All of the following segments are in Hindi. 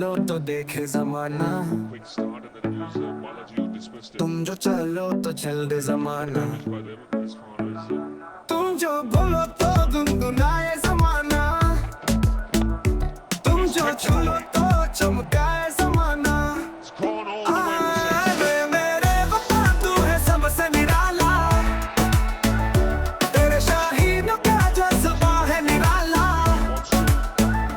खेलो तो देखे जमाना, Quick start and then lose Balaji who dismissed it. तुम जो चलो तो चल दे जमाना, Damage by them as far as तुम जो बोलो तो गुनगुनाए जमाना, तुम जो छूलो तो चमकाए जमाना। it's gone all the way to six. वे मेरे वफा तू है सबसे निराला, तेरे शाहीनों का जज्बा है निराला। Wants to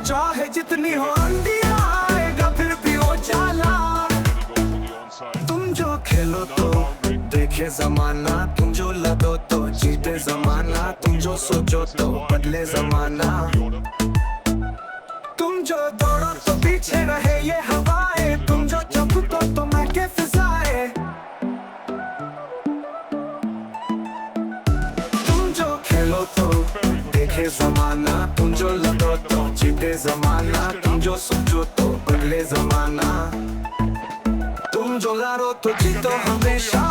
चाहे जितनी हो अंधियाँ आएगा फिर भी उजाला। really go for the onside. तुम जो खेलो तो देखे जमाना, तुम जो लड़ो तो जीते जमाना, तुम जो सोचो तो बदले जमाना। Order. तुम जो दौड़ो तो पीछे रहे ये हवाएं, तुम जो चुपो तो महके फिजाएं। तुम जो खेलो तो देखे जमाना, तुम जो लड़ो तो जीते जमाना, तुम जो सोचो तो बदले जमाना। तुम जो लड़ो तो जीतो हमेशा,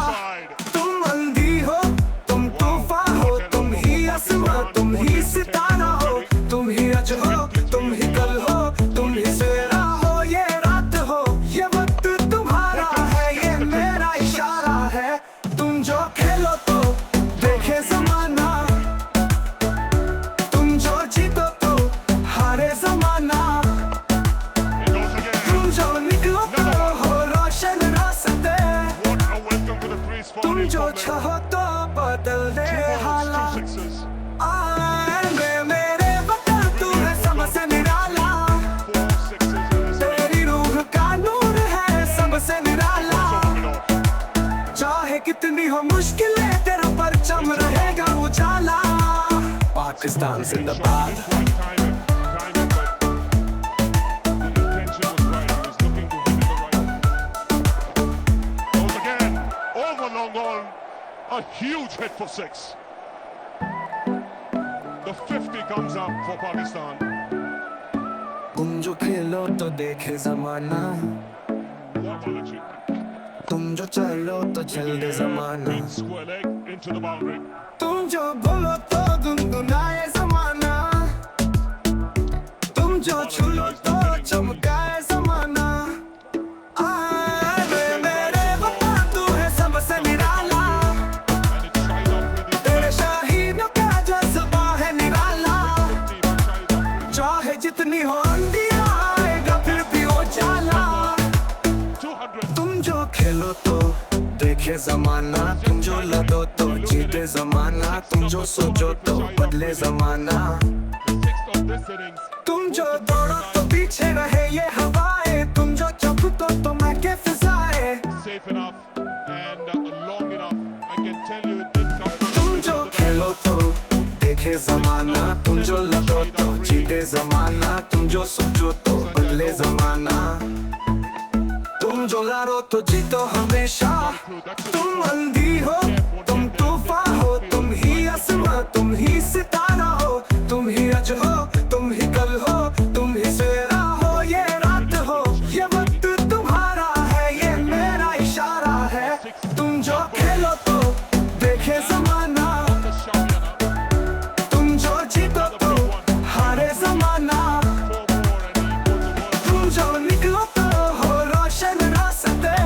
तुम अंधी हो तुम तूफान हो, तुम ही आसमां तुम ही सितारा हो, तुम ही आज हो तुम ही कल हो, तुम ही सवेरा हो ये रात हो। ये वक्त तुम्हारा है ये मेरा इशारा है, तुम जो खेलो तो देखे जमाना, तुम जो जीतो तो हारे जमाना। It goes again. तुम जो निकलो तो हो रोशन रास्ते, What a welcome to the crease for तुम the जो public. चाहो तो बदल दे Two हालात। sixes. आए मेरे वतन तू है सबसे निराला, 4 sixes in this. तेरी रूह का नूर है सबसे निराला। Open चाहे कितनी हो मुश्किलें तेरा परचम रहेगा उजाला। पाकिस्तान जिंदाबाद। timing, but the intention was right. He was looking to hit it the right. Goes again. Over long on. A huge hit for 6. The 50 comes up for Pakistan. तुम जो खेलो तो देखे जमाना, What a legit. तुम जो चलो तो चल दे जमाना। Square leg into the boundary. तुम जो बोलो तो गुनगुनाए जमाना, तुम जो छूलो तो चमकाए जमाना। आए मेरे वफा तू है सबसे निराला, And it's tied up with the तेरे शाहीनों का जज्बा है निराला। team tied up. चाहे जितनी हो अंधियाँ आएगा फिर भी उजाला। 200. तुम जो खेलो तो देखे जमाना, तुम जो लड़ो तो जीते जमाना, तुम जो सोचो तो बदले जमाना। The 6th of this innings. तुम जो दौड़ो तो पीछे रहे ये हवाएं, तुम जो चुपो तो महके फिजाएं। Safe enough and long enough. I can tell you it didn't come from तुम जो खेलो तो देखे जमाना, तुम जो लड़ो तो जीते जमाना, तुम जो सोचो तो बदले जमाना। तुम जो लड़ो तो जीतो हमेशा, तुम अंधी हो तुम तूफान हो, तुम ही आसमां तुम ही सितारा हो, तुम ही आज हो तुम ही कल हो, तुम ही सवेरा हो ये रात हो। ये वक्त तुम्हारा है ये मेरा इशारा है, तुम जो खेलो तो देखे जमाना, the Shabiana. तुम जो जीतो तो हारे जमाना। 4-4 and he puts the ball. तुम जो निकलो तो हो रोशन रास्ते,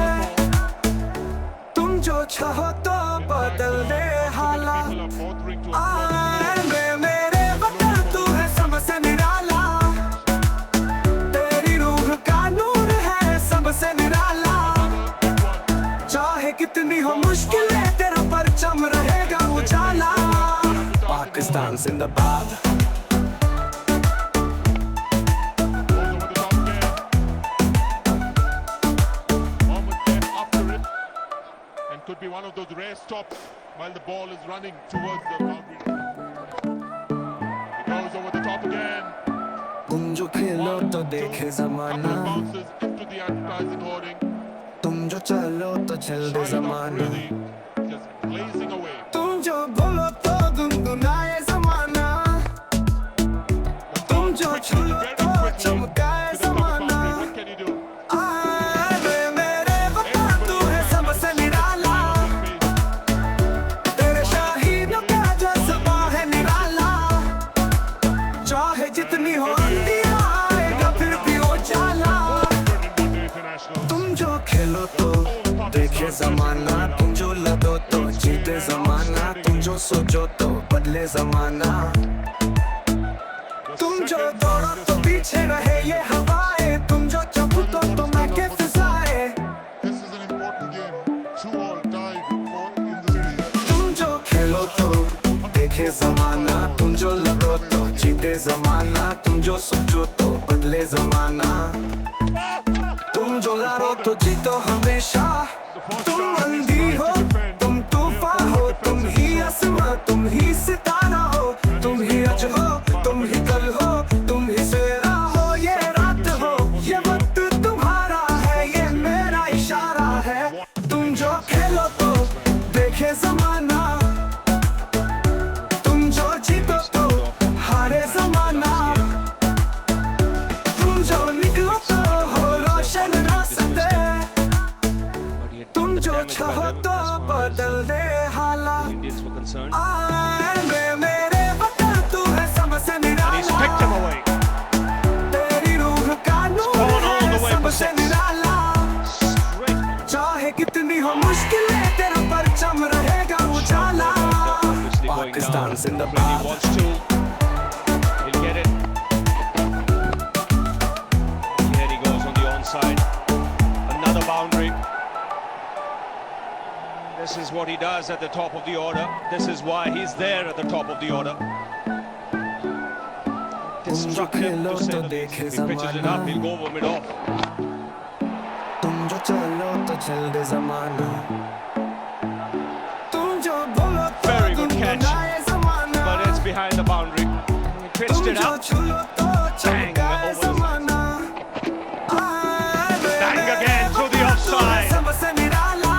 तुम जो चाहो तो बदल दे हालात। People are bothering to आए मेरे वतन तू है सबसे निराला, तेरी रूह का नूर है सबसे निराला। चाहे कितनी हो मुश्किलें तेरा परचम रहेगा उजाला। पाकिस्तान जिंदाबाद। goes over the top again. Mohammed then after it. And could be one of those rare stops while the ball is running towards the boundary. It goes over the top again. तुम जो खेलो तो देखे Couple जमाना, of bounces into the advertising hoarding. तुम जो चलो तो चल दे Tied up जमाना। really, just blazing away. तुम जो बोलो तो गुनगुनाए जमाना, तुम जो छूलो तो चमकाए जमाना। What can you do? आए मेरे वफा तू है सबसे निराला, तेरे शाहीनों का जज्बा है निराला। चाहे जितनी हो अंधियाँ आएगा फिर भी उजाला। सोचो तो बदले जमाना तुम जो दौड़ो तो पीछे रहे ये हवाएं तुम जो चबूतो तो मैं के फिजाएं This is an important game. 2 all tied for in the series. तुम जो खेलो तो देखे जमाना तुम जो लड़ो तो जीते जमाना तुम जो सोचो तो बदले जमाना तुम जो लड़ो तो जीतो हमेशा तुम अंधी हो तुम तूफान हो तुम ही आसमां तुम ही सितारा हो तुम ही आज हो तुम ही कल हो तुम ही सवेरा हो ये रात हो ये वक्त तुम्हारा है ये मेरा इशारा है तुम जो खेलो तो देखे जमाना तुम जो जीतो तो हारे जमाना तुम जो निकलो तो हो रोशन रास्ते तुम जो चाहो तो बदल दे हालात Indians were concerned. मेरे वतन तू है सबसे And he's Nirala picked him away. तेरी रूह का नूर gone all the है way for सबसे six. निराला Straight. चाहे कितनी हो मुश्किलें तेरा परचम रहेगा उजाला Obviously going Pakistan down. zindabad. When he wants to, he'll get it. Here he goes on the onside. Another boundary. This is what he does at the top of the order. This is why he's there at the top of the order. Destructive to say the least. If he pitches it up, he'll go over mid-off. तुम जो चलो तो चल दे जमाना तुम जो बोलो तो Very good तुम catch. बनाए जमाना But it's behind the boundary. He pitched तुम it जो up. छुलो तो Bang, चमकाए over the जमाना Bang again through the offside. सबसे निराला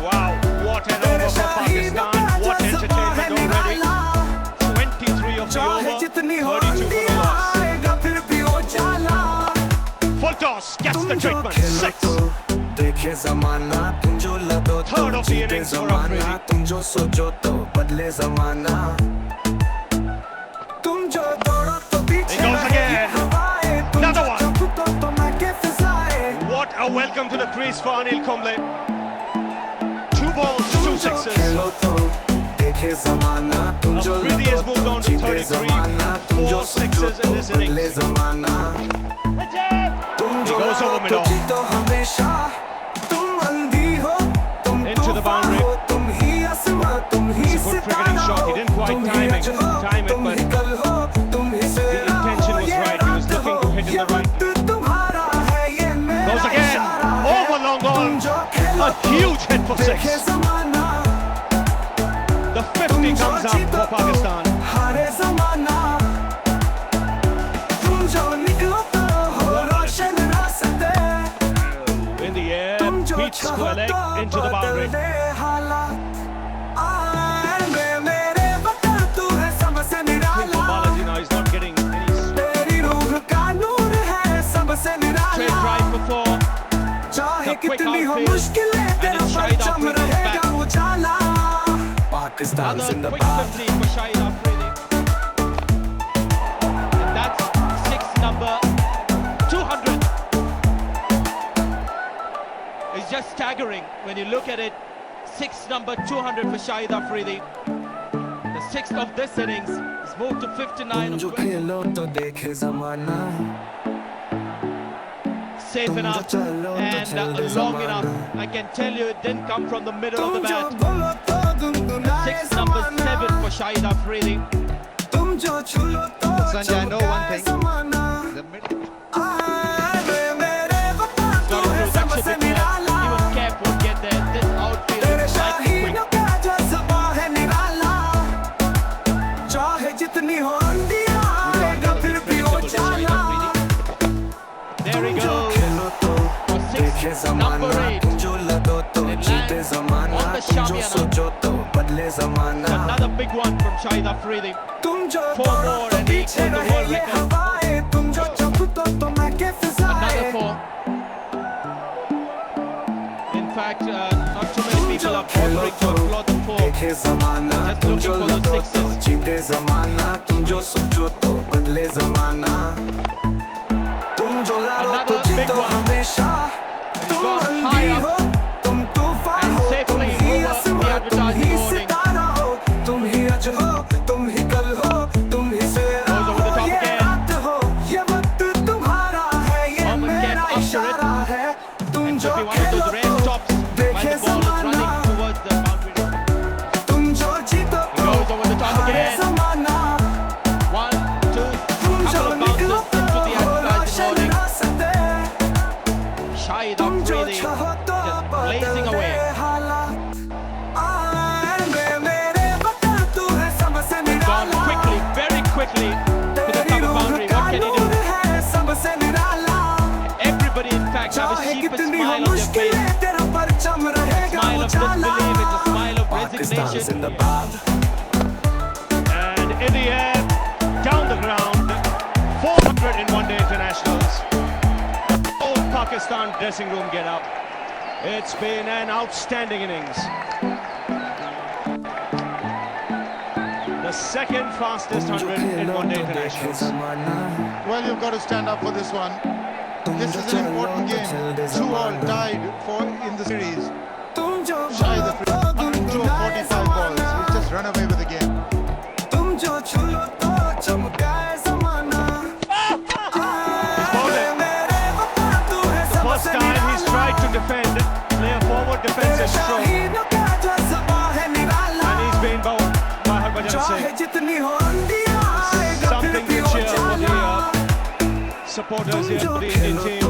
Wow, what an over for Pakistan. What entertainment already. 23 of the चाहे over, जितनी हो 32 for the loss. आएगा फिर भी उजाला Full toss, gets तुम the जो treatment. खेलो 6. तो देखे जमाना तुम जो लड़ो तो Third of the जीते innings for जमाना Afridi. तुम जो सोचो तो बदले जमाना तुम जो दौड़ो तो पीछे He goes रहे again. ये हवाएं तुम Another जो one. चबूतो तो मैं के फिजाएं What a welcome to the crease for Anil Kumble. 2 balls, 2 तुम जो sixes. खेलो तो देखे जमाना तुम जो Afridi has लड़ो moved तो on to जीते 33, जमाना तुम जो 4 सोचो sixes तो in this innings. बदले जमाना तुम जो goes लड़ो over तो mid-off. जीतो हमेशा तुम अंधी हो तुम Into the तूफान boundary. हो तुम ही आसमां तुम ही It's a good cricketing Sitara shot. He हो didn't quite तुम ही time आज it, हो time it, तुम but ही कल हो तुम ही सवेरा intention हो was ये right. He was रात looking हो to hit in ये the right. वक्त तुम्हारा है ये मेरा Goes again. इशारा है Over long तुम on. जो खेलो A huge hit for देखे 6. जमाना The 50 comes up for Pakistan. हारे जमाना तुम जो निकलो तो हो रोशन रास्ते In the air, तुम जो beats चाहो Square तो into the बदल boundary. दे हालात मेरे वतन तू है सबसे निराला Balaji now is not getting any तेरी रूह का नूर है सबसे straight निराला drive before. चाहे The quick कितनी हो outfield. मुश्किलें तेरा it's Shahid परचम Afridi रहेगा back. उजाला पाकिस्तान Another quick जिंदाबाद 50 for Shahid Afridi. And that's 6 number 200. It's just staggering when you look at it. 6 number 200 for Shahid Afridi. The 6th of this innings is moved to 59 तुम of जो खेलो तो देखे जमाना safe तुम जो enough चलो तो and चल दे long जमाना। enough. I can tell you it didn't come from the middle of तुम the जो bat. बोलो तो गुनगुनाए 6 number 7 जमाना for Shahid Afridi. तुम जो छुलो तो Sanjay, I know one चमकाए thing. जमाना The middle. मेरे वतन तू Got है it through. That सबसे should be Nirala clear. Even Cap won't get there. This outfield तेरे is like quick. शाहीनों का जज्बा है निराला चाहे जितनी हो अंधियां आएगा फिर भी उजाला There he तुम जो goes. खेलो तो For 6, देखे जमाना number 8. तुम जो लड़ो तो It जीते lands जमाना on the तुम जो Shamiana. सोचो तो बदले जमाना Another big one from Shahid Afridi. तुम जो 4 दौड़ो more तो and he पीछे got the रहे world ये record. हवाएं तुम जो चबूतो तो मैं के फिजाएं Another 4. In fact, not too many people are bothering to applaud the 4. देखे जमाना Just तुम looking जो for the लड़ो तो sixes. जीते जमाना तुम जो सोचो तो बदले जमाना तुम जो लड़ो तो Another big जीतो one. हमेशा तुम gone अंधी high up हो तुम तूफान and हो safely तुम ही over the आसमां तुम advertising ही hoarding. सितारा हो तुम quickly to the cover boundary. What can he do? Everybody, in fact, have a sheepish smile on their face. A smile of disbelief, it's a smile of resignation. And in the air, down the ground, 400 in one-day internationals. All Pakistan dressing room get up. It's been an outstanding innings. The second fastest 100 in one-day internationals. Well, you've got to stand up for this one. This is an important game. 2-all tied in the series. Shy the 145 balls. He's just run away with the game. First time he's tried to defend, play a forward defensive stroke, and he's been bowled by Harbhajan Singh. Something to cheer for the supporters here for the Indian team.